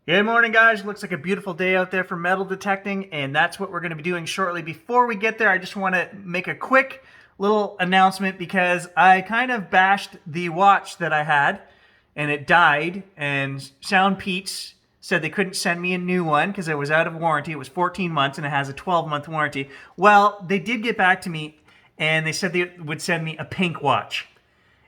Good morning, guys. Looks like a beautiful day out there for metal detecting, and that's what we're going to be doing shortly. Before we get there, I just want to make a quick little announcement because I kind of bashed the watch that I had, and it died, and Sound Pete's said they couldn't send me a new one because it was out of warranty. It was 14 months, and it has a 12-month warranty. Well, they did get back to me, and they said they would send me a pink watch.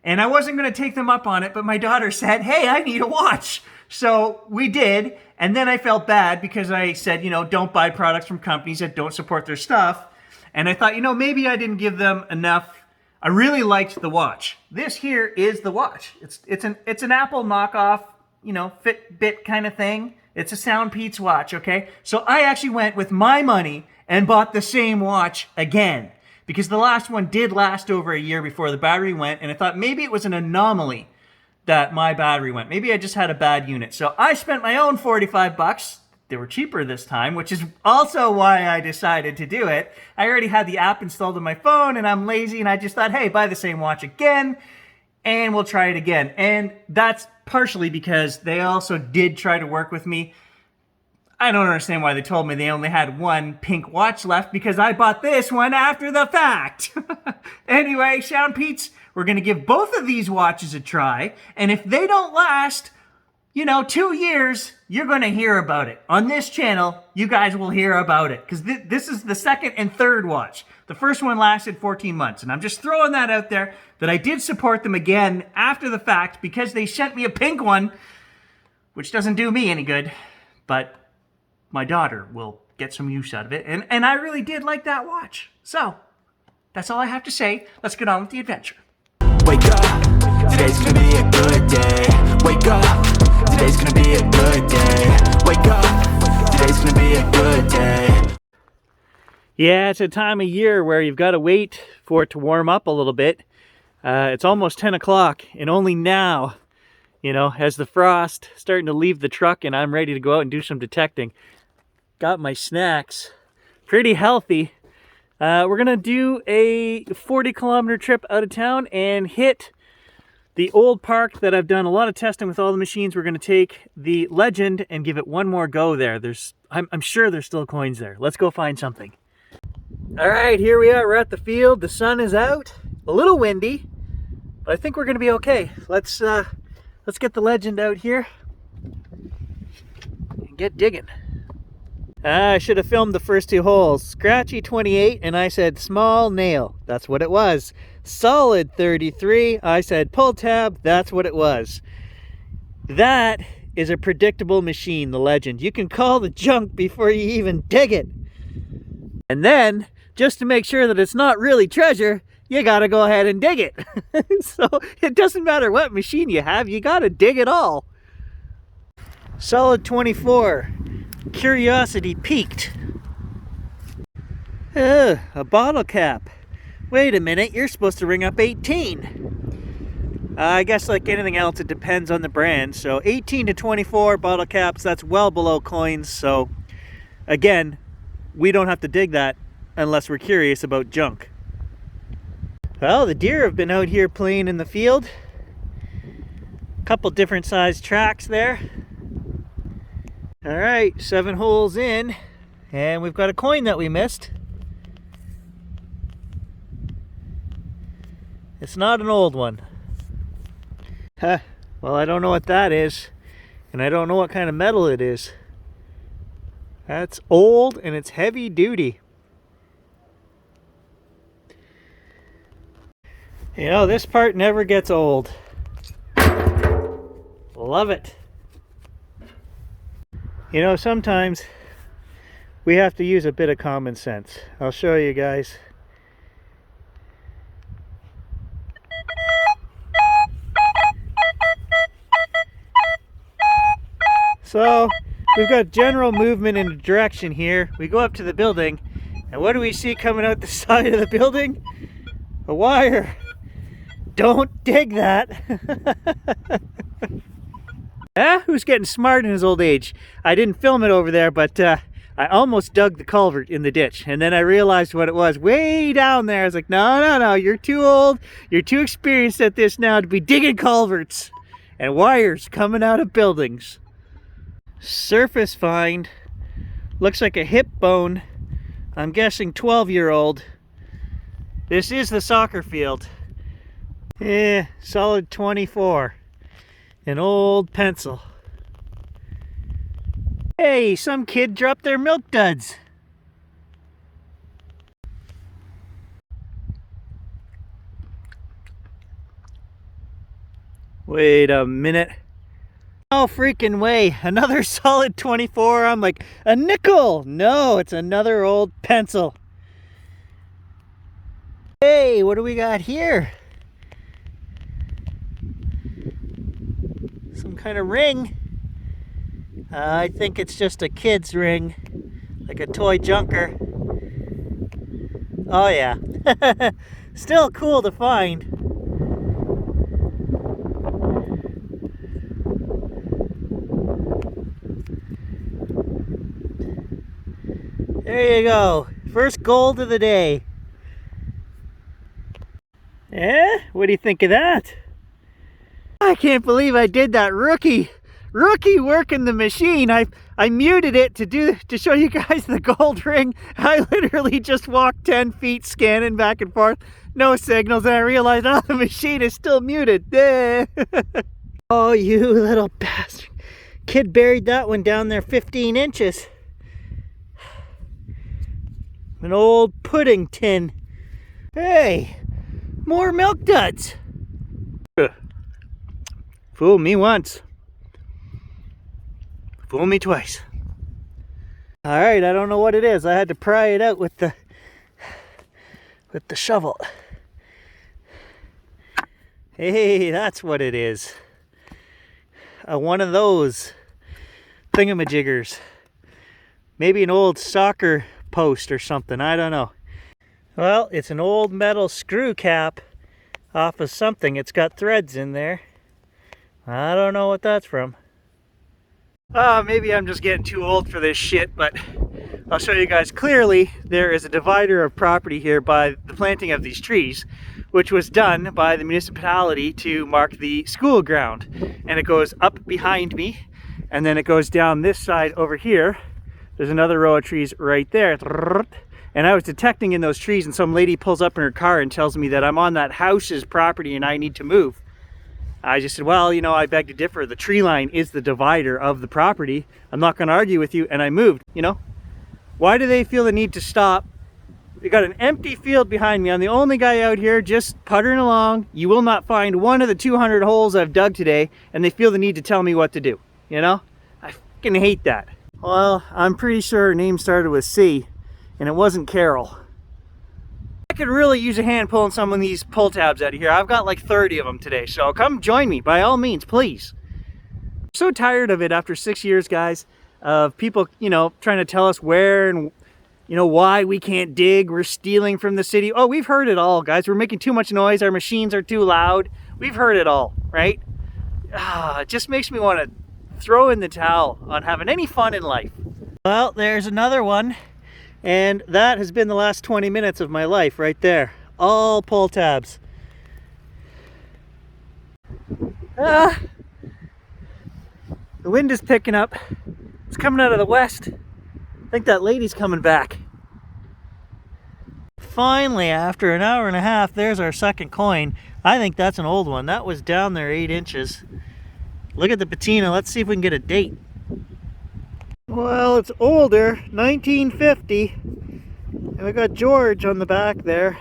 And I wasn't going to take them up on it, but my daughter said, hey, I need a watch. So we did, and then I felt bad because I said, don't buy products from companies that don't support their stuff. And I thought, maybe I didn't give them enough. I really liked the watch. This here is the watch. It's an Apple knockoff, Fitbit kind of thing. It's a Sound Pete's watch, okay? So I actually went with my money and bought the same watch again because the last one did last over a year before the battery went, and I thought maybe it was an anomaly that my battery went. Maybe I just had a bad unit. So I spent my own 45 bucks. They were cheaper this time, which is also why I decided to do it. I already had the app installed on my phone, and I'm lazy, and I just thought, hey, buy the same watch again, and we'll try it again. And that's partially because they also did try to work with me. I don't understand why they told me they only had one pink watch left because I bought this one after the fact. Anyway, Sound Pete's, we're going to give both of these watches a try. And if they don't last, 2 years, you're going to hear about it. On this channel, you guys will hear about it. Because this is the second and third watch. The first one lasted 14 months. And I'm just throwing that out there that I did support them again after the fact because they sent me a pink one, which doesn't do me any good. But my daughter will get some use out of it. And I really did like that watch. So, that's all I have to say. Let's get on with the adventure. Wake up, today's gonna be a good day. Wake up, today's gonna be a good day. Wake up, today's gonna be a good day. Yeah, it's a time of year where you've got to wait for it to warm up a little bit. It's almost 10 o'clock, and only now, as the frost starting to leave the truck and I'm ready to go out and do some detecting. Got my snacks, pretty healthy. We're going to do a 40-kilometer trip out of town and hit the old park that I've done a lot of testing with all the machines. We're going to take the Legend and give it one more go there. I'm sure there's still coins there. Let's go find something. All right, here we are. We're at the field. The sun is out. A little windy, but I think we're going to be okay. Let's get the Legend out here and get digging. I should have filmed the first two holes. Scratchy 28, and I said small nail. That's what it was. Solid 33, I said pull tab. That's what it was. That is a predictable machine, the Legend. You can call the junk before you even dig it. And then, just to make sure that it's not really treasure, you gotta go ahead and dig it. So it doesn't matter what machine you have, you gotta dig it all. Solid 24. Curiosity peaked. A bottle cap. Wait a minute, you're supposed to ring up 18. I guess like anything else, it depends on the brand. So 18 to 24 bottle caps, that's well below coins. So again, we don't have to dig that unless we're curious about junk. Well, the deer have been out here playing in the field. Couple different sized tracks there. All right, 7 holes in, and we've got a coin that we missed. It's not an old one. Well, I don't know what that is, and I don't know what kind of metal it is. That's old, and it's heavy duty. This part never gets old. Love it. Sometimes we have to use a bit of common sense. I'll show you guys. So, we've got general movement in a direction here. We go up to the building, and what do we see coming out the side of the building? A wire. Don't dig that. Who's getting smart in his old age? I didn't film it over there, but I almost dug the culvert in the ditch, and then I realized what it was way down there. I was like, no, you're too old, you're too experienced at this now to be digging culverts and wires coming out of buildings. Surface find. Looks like a hip bone. I'm guessing 12-year-old. This is the soccer field. Yeah, solid 24. An old pencil. Hey, some kid dropped their milk duds. Wait a minute. No freaking way. Another solid 24. I'm like, a nickel. No, it's another old pencil. Hey, what do we got here? Some kind of ring. I think it's just a kid's ring, like a toy junker. Oh yeah. Still cool to find. There you go. First gold of the day. Yeah? What do you think of that? I can't believe I did that. Rookie working the machine. I muted it to show you guys the gold ring. I literally just walked 10 feet scanning back and forth. No signals, and I realized, oh, the machine is still muted. Oh, you little bastard. Kid buried that one down there 15 inches. An old pudding tin. Hey, more milk duds. Fool me once. Fool me twice. Alright, I don't know what it is. I had to pry it out with the shovel. Hey, that's what it is. One of those thingamajiggers. Maybe an old soccer post or something, I don't know. Well, it's an old metal screw cap off of something. It's got threads in there. I don't know what that's from. Maybe I'm just getting too old for this shit, but I'll show you guys clearly. There is a divider of property here by the planting of these trees, which was done by the municipality to mark the school ground. And it goes up behind me, and then it goes down this side over here. There's another row of trees right there. And I was detecting in those trees, and some lady pulls up in her car and tells me that I'm on that house's property and I need to move. I just said, well, you know, I beg to differ. The tree line is the divider of the property. I'm not going to argue with you, and I moved, you know. Why do they feel the need to stop? They got an empty field behind me. I'm the only guy out here just puttering along. You will not find one of the 200 holes I've dug today, and they feel the need to tell me what to do, you know? I fucking hate that. Well, I'm pretty sure her name started with C, and it wasn't Carol. I could really use a hand pulling some of these pull tabs out of here. I've got like 30 of them today, so come join me by all means, please. I'm so tired of it after 6 years, guys, of people, you know, trying to tell us where and, you know, why we can't dig. We're stealing from the city. Oh, we've heard it all, guys. We're making too much noise. Our machines are too loud. We've heard it all, right? It just makes me want to throw in the towel on having any fun in life. Well, there's another one, and that has been the last 20 minutes of my life right there. All pull tabs. The wind is picking up. It's coming out of the west. I think that lady's coming back. Finally, after an hour and a half, there's our second coin. I think that's an old one. That was down there 8 inches. Look at the patina. Let's see if we can get a date. Well, it's older, 1950. And we got George on the back there.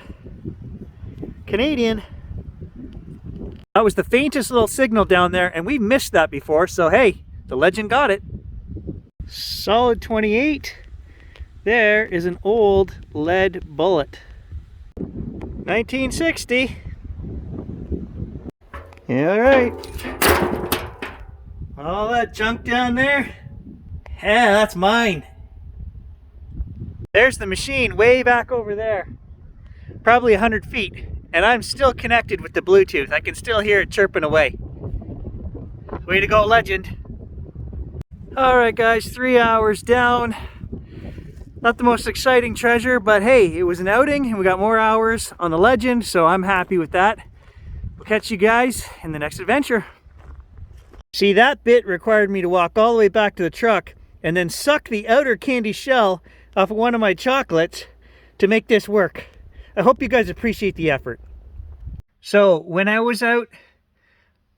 Canadian. That was the faintest little signal down there, and we missed that before, so hey, the legend got it. Solid 28. There is an old lead bullet. 1960. Yeah, all right. All that junk down there, yeah, that's mine. There's the machine way back over there. Probably 100 feet. And I'm still connected with the Bluetooth. I can still hear it chirping away. Way to go, legend. Alright guys, 3 hours down. Not the most exciting treasure, but hey, it was an outing and we got more hours on the legend, so I'm happy with that. We'll catch you guys in the next adventure. See, that bit required me to walk all the way back to the truck and then suck the outer candy shell off of one of my chocolates to make this work. I hope you guys appreciate the effort. So when I was out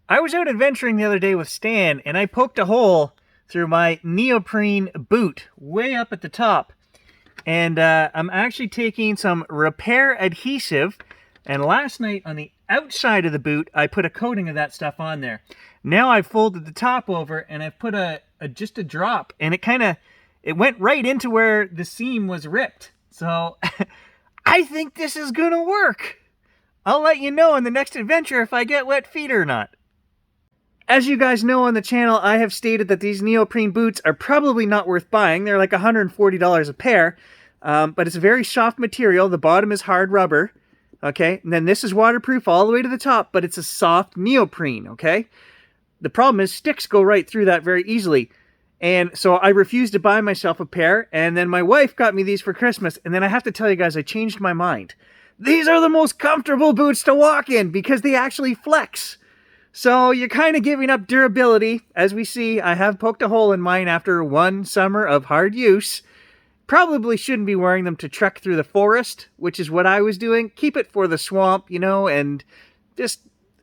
adventuring the other day with Stan, and I poked a hole through my neoprene boot way up at the top. And I'm actually taking some repair adhesive, and last night on the outside of the boot, I put a coating of that stuff on there. Now I've folded the top over, and I've put just a drop, and it went right into where the seam was ripped. So I think this is gonna work. I'll let you know in the next adventure if I get wet feet or not. As you guys know on the channel, I have stated that these neoprene boots are probably not worth buying. They're like $140 a pair, but it's a very soft material. The bottom is hard rubber, okay? And then this is waterproof all the way to the top, but it's a soft neoprene, okay? The problem is sticks go right through that very easily. And so I refused to buy myself a pair, and then my wife got me these for Christmas, and then I have to tell you guys, I changed my mind. These are the most comfortable boots to walk in because they actually flex. So you're kind of giving up durability. As we see, I have poked a hole in mine after one summer of hard use. Probably shouldn't be wearing them to trek through the forest, which is what I was doing. Keep it for the swamp, you know, and just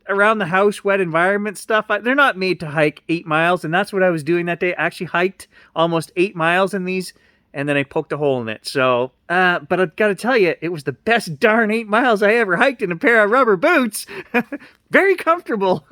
around the house, wet environment stuff. They're not made to hike 8 miles, and that's what I was doing that day. I actually hiked almost 8 miles in these, and then I poked a hole in it. So, but I've got to tell you, it was the best darn 8 miles I ever hiked in a pair of rubber boots. Very comfortable.